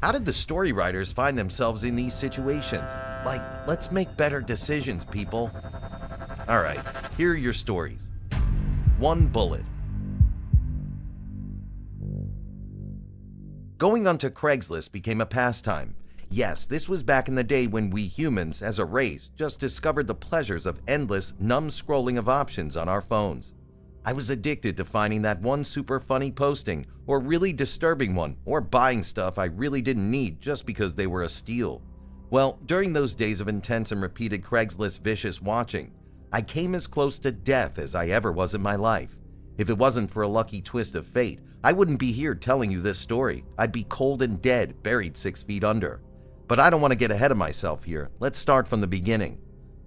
How did the story writers find themselves in these situations? Like, let's make better decisions, people. Alright, here are your stories. One bullet. Going onto Craigslist became a pastime. Yes, this was back in the day when we humans, as a race, just discovered the pleasures of endless, numb scrolling of options on our phones. I was addicted to finding that one super funny posting, or really disturbing one, or buying stuff I really didn't need just because they were a steal. Well, during those days of intense and repeated Craigslist vicious watching, I came as close to death as I ever was in my life. If it wasn't for a lucky twist of fate, I wouldn't be here telling you this story. I'd be cold and dead, buried 6 feet under. But I don't want to get ahead of myself here. Let's start from the beginning.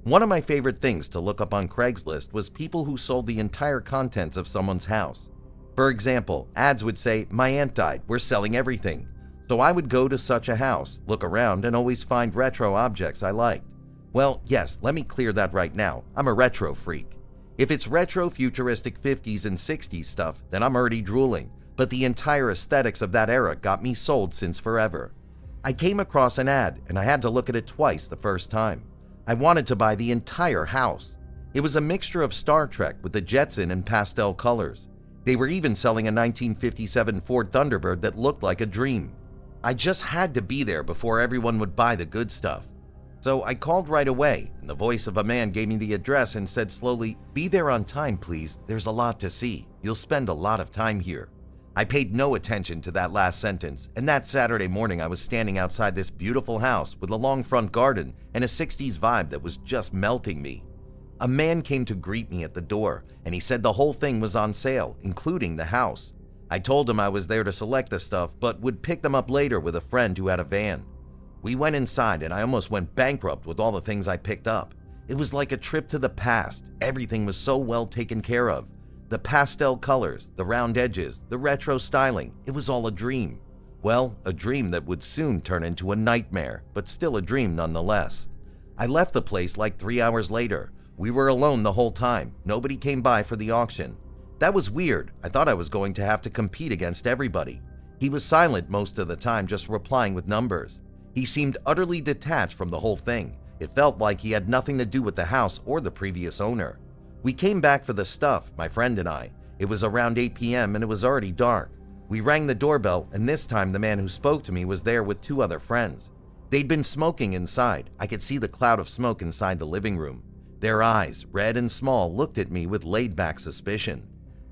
One of my favorite things to look up on Craigslist was people who sold the entire contents of someone's house. For example, ads would say, "My aunt died, we're selling everything." So I would go to such a house, look around, and always find retro objects I liked. Well, yes, let me clear that right now. I'm a retro freak. If it's retro futuristic 50s and 60s stuff, then I'm already drooling, but the entire aesthetics of that era got me sold since forever. I came across an ad and I had to look at it twice the first time. I wanted to buy the entire house. It was a mixture of Star Trek with the jets in pastel colors. They were even selling a 1957 Ford Thunderbird that looked like a dream. I just had to be there before everyone would buy the good stuff. So I called right away, and the voice of a man gave me the address and said slowly, "Be there on time, please. There's a lot to see. You'll spend a lot of time here." I paid no attention to that last sentence, and that Saturday morning I was standing outside this beautiful house with a long front garden and a 60s vibe that was just melting me. A man came to greet me at the door, and he said the whole thing was on sale, including the house. I told him I was there to select the stuff, but would pick them up later with a friend who had a van. We went inside, and I almost went bankrupt with all the things I picked up. It was like a trip to the past. Everything was so well taken care of. The pastel colors, the round edges, the retro styling, it was all a dream. Well, a dream that would soon turn into a nightmare, but still a dream nonetheless. I left the place like 3 hours later. We were alone the whole time. Nobody came by for the auction. That was weird. I thought I was going to have to compete against everybody. He was silent most of the time, just replying with numbers. He seemed utterly detached from the whole thing. It felt like he had nothing to do with the house or the previous owner. We came back for the stuff, my friend and I. It was around 8 p.m. and it was already dark. We rang the doorbell, and this time the man who spoke to me was there with 2 other friends. They'd been smoking inside. I could see the cloud of smoke inside the living room. Their eyes, red and small, looked at me with laid-back suspicion.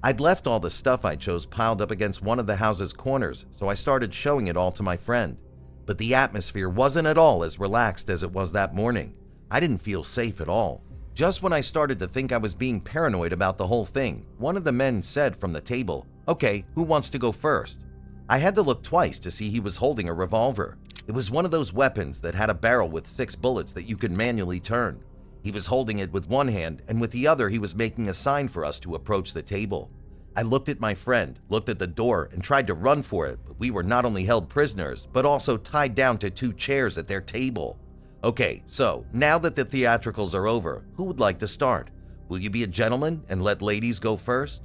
I'd left all the stuff I chose piled up against one of the house's corners, so I started showing it all to my friend. But the atmosphere wasn't at all as relaxed as it was that morning. I didn't feel safe at all. Just when I started to think I was being paranoid about the whole thing, one of the men said from the table, "Okay, who wants to go first?" I had to look twice to see he was holding a revolver. It was one of those weapons that had a barrel with 6 bullets that you could manually turn. He was holding it with one hand, and with the other he was making a sign for us to approach the table. I looked at my friend, looked at the door, and tried to run for it, but we were not only held prisoners, but also tied down to 2 chairs at their table. Okay, so now that the theatricals are over, who would like to start? Will you be a gentleman and let ladies go first?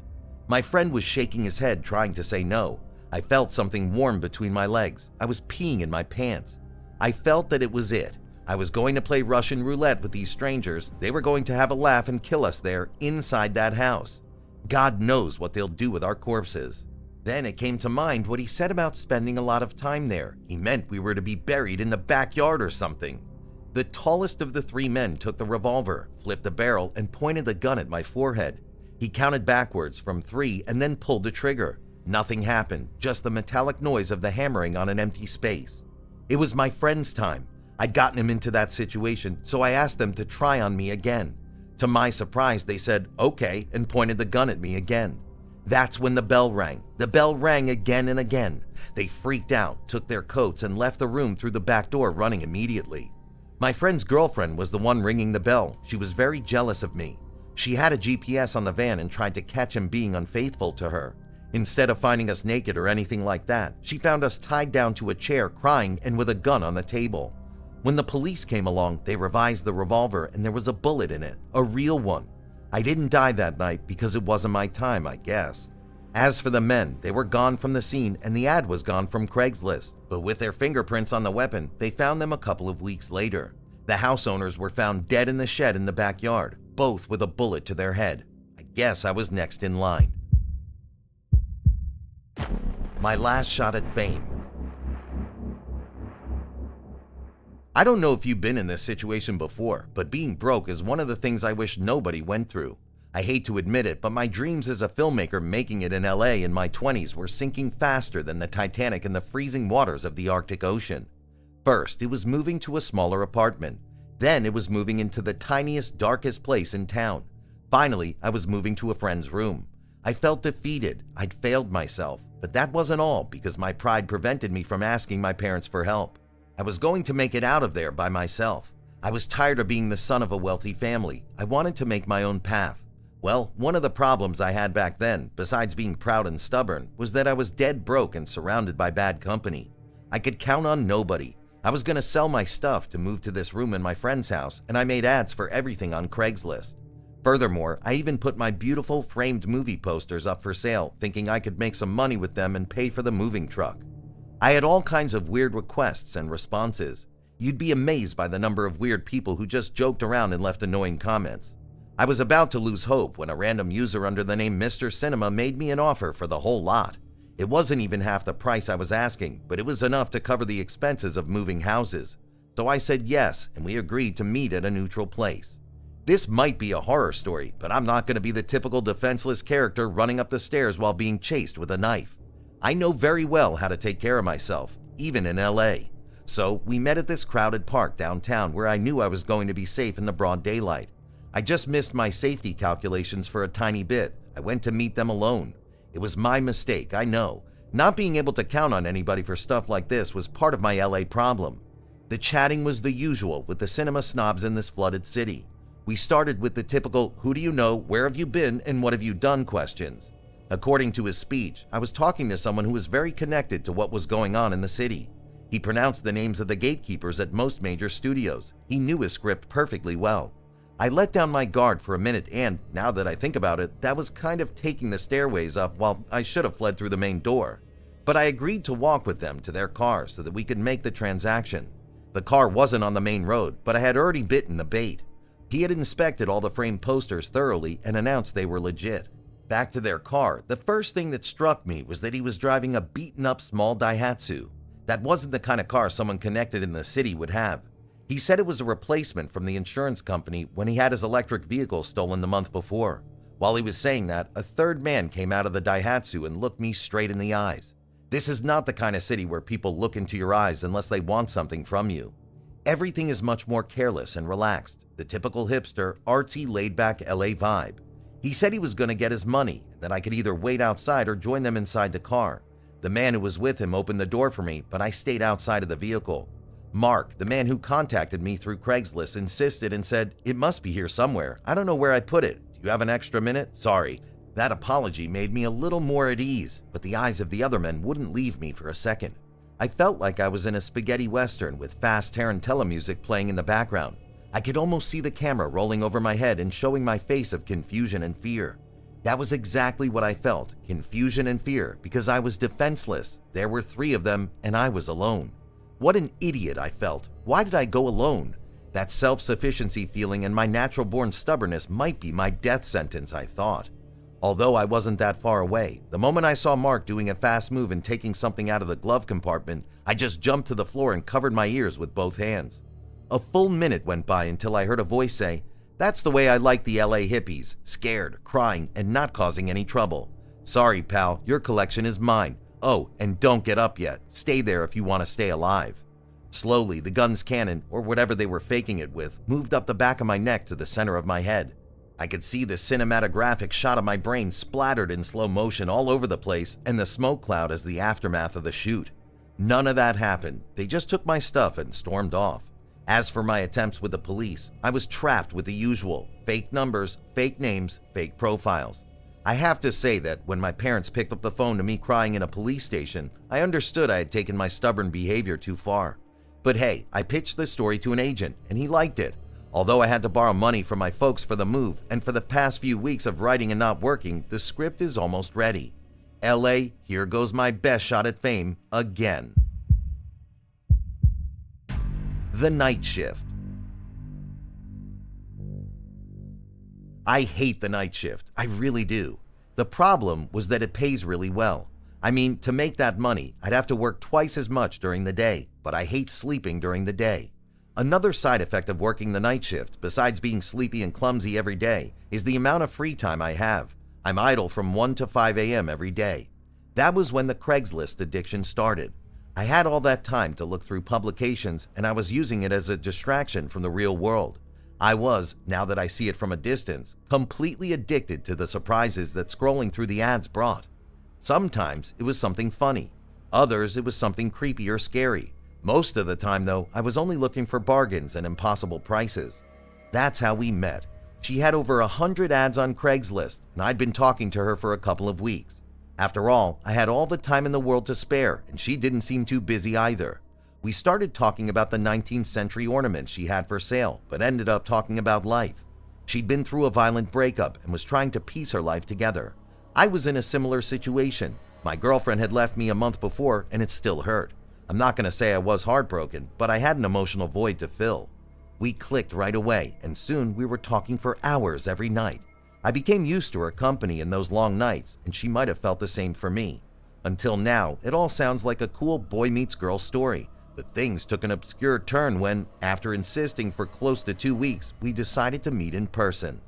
My friend was shaking his head, trying to say no. I felt something warm between my legs. I was peeing in my pants. I felt that it was it. I was going to play Russian roulette with these strangers. They were going to have a laugh and kill us there, inside that house. God knows what they'll do with our corpses. Then it came to mind what he said about spending a lot of time there. He meant we were to be buried in the backyard or something. The tallest of the 3 men took the revolver, flipped the barrel, and pointed the gun at my forehead. He counted backwards from 3 and then pulled the trigger. Nothing happened, just the metallic noise of the hammering on an empty space. It was my friend's time. I'd gotten him into that situation, so I asked them to try on me again. To my surprise, they said, "Okay," and pointed the gun at me again. That's when the bell rang. The bell rang again and again. They freaked out, took their coats, and left the room through the back door, running immediately. My friend's girlfriend was the one ringing the bell. She was very jealous of me. She had a GPS on the van and tried to catch him being unfaithful to her. Instead of finding us naked or anything like that, she found us tied down to a chair, crying and with a gun on the table. When the police came along, they revised the revolver and there was a bullet in it, a real one. I didn't die that night because it wasn't my time, I guess. As for the men, they were gone from the scene and the ad was gone from Craigslist, but with their fingerprints on the weapon, they found them a couple of weeks later. The house owners were found dead in the shed in the backyard, both with a bullet to their head. I guess I was next in line. My last shot at fame. I don't know if you've been in this situation before, but being broke is one of the things I wish nobody went through. I hate to admit it, but my dreams as a filmmaker making it in LA in my 20s were sinking faster than the Titanic in the freezing waters of the Arctic Ocean. First, it was moving to a smaller apartment. Then it was moving into the tiniest, darkest place in town. Finally, I was moving to a friend's room. I felt defeated. I'd failed myself, but that wasn't all because my pride prevented me from asking my parents for help. I was going to make it out of there by myself. I was tired of being the son of a wealthy family. I wanted to make my own path. Well, one of the problems I had back then, besides being proud and stubborn, was that I was dead broke and surrounded by bad company. I could count on nobody. I was going to sell my stuff to move to this room in my friend's house, and I made ads for everything on Craigslist. Furthermore, I even put my beautiful framed movie posters up for sale, thinking I could make some money with them and pay for the moving truck. I had all kinds of weird requests and responses. You'd be amazed by the number of weird people who just joked around and left annoying comments. I was about to lose hope when a random user under the name Mr. Cinema made me an offer for the whole lot. It wasn't even half the price I was asking, but it was enough to cover the expenses of moving houses. So I said yes, and we agreed to meet at a neutral place. This might be a horror story, but I'm not going to be the typical defenseless character running up the stairs while being chased with a knife. I know very well how to take care of myself, even in LA. So we met at this crowded park downtown where I knew I was going to be safe in the broad daylight. I just missed my safety calculations for a tiny bit. I went to meet them alone. It was my mistake, I know. Not being able to count on anybody for stuff like this was part of my LA problem. The chatting was the usual with the cinema snobs in this flooded city. We started with the typical who do you know, where have you been, and what have you done questions. According to his speech, I was talking to someone who was very connected to what was going on in the city. He pronounced the names of the gatekeepers at most major studios. He knew his script perfectly well. I let down my guard for a minute and, now that I think about it, that was kind of taking the stairways up while I should have fled through the main door. But I agreed to walk with them to their car so that we could make the transaction. The car wasn't on the main road, but I had already bitten the bait. He had inspected all the framed posters thoroughly and announced they were legit. Back to their car, the first thing that struck me was that he was driving a beaten-up small Daihatsu. That wasn't the kind of car someone connected in the city would have. He said it was a replacement from the insurance company when he had his electric vehicle stolen the month before. While he was saying that, a third man came out of the Daihatsu and looked me straight in the eyes. This is not the kind of city where people look into your eyes unless they want something from you. Everything is much more careless and relaxed, the typical hipster, artsy, laid-back LA vibe. He said he was going to get his money, and that I could either wait outside or join them inside the car. The man who was with him opened the door for me, but I stayed outside of the vehicle. Mark, the man who contacted me through Craigslist, insisted and said, "It must be here somewhere. I don't know where I put it. Do you have an extra minute? Sorry." That apology made me a little more at ease, but the eyes of the other men wouldn't leave me for a second. I felt like I was in a spaghetti western with fast tarantella music playing in the background. I could almost see the camera rolling over my head and showing my face of confusion and fear. That was exactly what I felt, confusion and fear, because I was defenseless. There were 3 of them, and I was alone. What an idiot I felt. Why did I go alone? That self-sufficiency feeling and my natural-born stubbornness might be my death sentence, I thought. Although I wasn't that far away, the moment I saw Mark doing a fast move and taking something out of the glove compartment, I just jumped to the floor and covered my ears with both hands. A full minute went by until I heard a voice say, "That's the way I like the LA hippies, scared, crying, and not causing any trouble. Sorry, pal, your collection is mine. Oh, and don't get up yet. Stay there if you want to stay alive." Slowly, the gun's cannon, or whatever they were faking it with, moved up the back of my neck to the center of my head. I could see the cinematographic shot of my brain splattered in slow motion all over the place and the smoke cloud as the aftermath of the shoot. None of that happened. They just took my stuff and stormed off. As for my attempts with the police, I was trapped with the usual fake numbers, fake names, fake profiles. I have to say that when my parents picked up the phone to me crying in a police station, I understood I had taken my stubborn behavior too far. But hey, I pitched the story to an agent and he liked it. Although I had to borrow money from my folks for the move, and for the past few weeks of writing and not working, the script is almost ready. LA, here goes my best shot at fame again. The night shift. I hate the night shift. I really do. The problem was that it pays really well. I mean, to make that money, I'd have to work twice as much during the day, but I hate sleeping during the day. Another side effect of working the night shift, besides being sleepy and clumsy every day, is the amount of free time I have. I'm idle from 1 to 5 a.m. every day. That was when the Craigslist addiction started. I had all that time to look through publications, and I was using it as a distraction from the real world. I was, now that I see it from a distance, completely addicted to the surprises that scrolling through the ads brought. Sometimes it was something funny. Others it was something creepy or scary. Most of the time though, I was only looking for bargains and impossible prices. That's how we met. She had over 100 ads on Craigslist, and I'd been talking to her for a couple of weeks. After all, I had all the time in the world to spare, and she didn't seem too busy either. We started talking about the 19th century ornaments she had for sale, but ended up talking about life. She'd been through a violent breakup and was trying to piece her life together. I was in a similar situation. My girlfriend had left me a month before, and it still hurt. I'm not going to say I was heartbroken, but I had an emotional void to fill. We clicked right away, and soon we were talking for hours every night. I became used to her company in those long nights, and she might have felt the same for me. Until now, it all sounds like a cool boy meets girl story, but things took an obscure turn when, after insisting for close to 2 weeks, we decided to meet in person.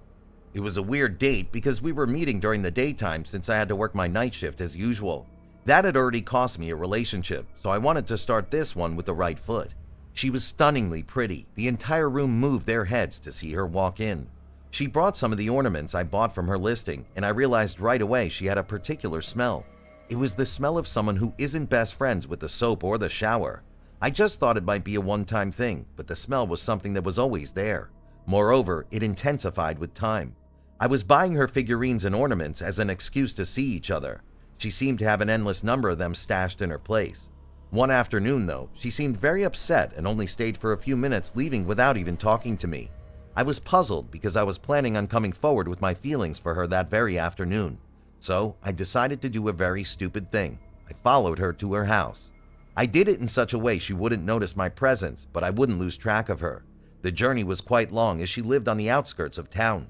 It was a weird date because we were meeting during the daytime since I had to work my night shift as usual. That had already cost me a relationship, so I wanted to start this one with the right foot. She was stunningly pretty. The entire room moved their heads to see her walk in. She brought some of the ornaments I bought from her listing, and I realized right away she had a particular smell. It was the smell of someone who isn't best friends with the soap or the shower. I just thought it might be a one-time thing, but the smell was something that was always there. Moreover, it intensified with time. I was buying her figurines and ornaments as an excuse to see each other. She seemed to have an endless number of them stashed in her place. One afternoon, though, she seemed very upset and only stayed for a few minutes, leaving without even talking to me. I was puzzled because I was planning on coming forward with my feelings for her that very afternoon. So I decided to do a very stupid thing. I followed her to her house. I did it in such a way she wouldn't notice my presence, but I wouldn't lose track of her. The journey was quite long as she lived on the outskirts of town.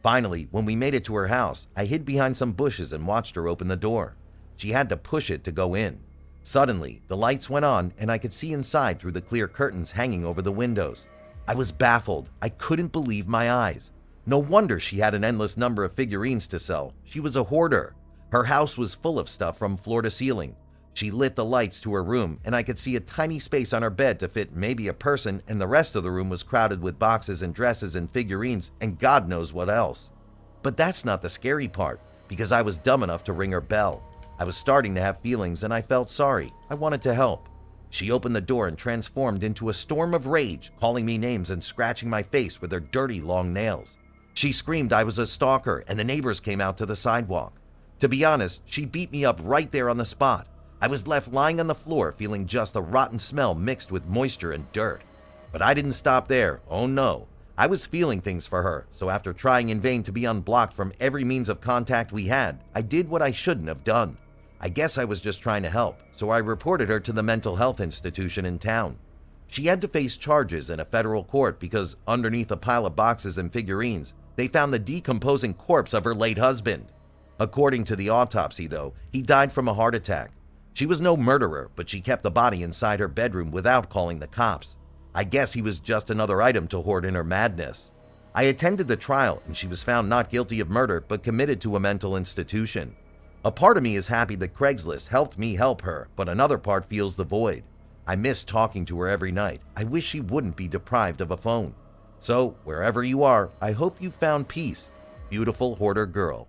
Finally, when we made it to her house, I hid behind some bushes and watched her open the door. She had to push it to go in. Suddenly, the lights went on and I could see inside through the clear curtains hanging over the windows. I was baffled. I couldn't believe my eyes. No wonder she had an endless number of figurines to sell. She was a hoarder. Her house was full of stuff from floor to ceiling. She lit the lights to her room, and I could see a tiny space on her bed to fit maybe a person, and the rest of the room was crowded with boxes and dresses and figurines and God knows what else. But that's not the scary part, because I was dumb enough to ring her bell. I was starting to have feelings and I felt sorry. I wanted to help. She opened the door and transformed into a storm of rage, calling me names and scratching my face with her dirty long nails. She screamed I was a stalker and the neighbors came out to the sidewalk. To be honest, she beat me up right there on the spot. I was left lying on the floor feeling just the rotten smell mixed with moisture and dirt. But I didn't stop there. Oh no. I was feeling things for her, so after trying in vain to be unblocked from every means of contact we had, I did what I shouldn't have done. I guess I was just trying to help, so I reported her to the mental health institution in town. She had to face charges in a federal court because underneath a pile of boxes and figurines, they found the decomposing corpse of her late husband. According to the autopsy, though, he died from a heart attack. She was no murderer, but she kept the body inside her bedroom without calling the cops. I guess he was just another item to hoard in her madness. I attended the trial and she was found not guilty of murder but committed to a mental institution. A part of me is happy that Craigslist helped me help her, but another part feels the void. I miss talking to her every night. I wish she wouldn't be deprived of a phone. So, wherever you are, I hope you found peace. Beautiful hoarder girl.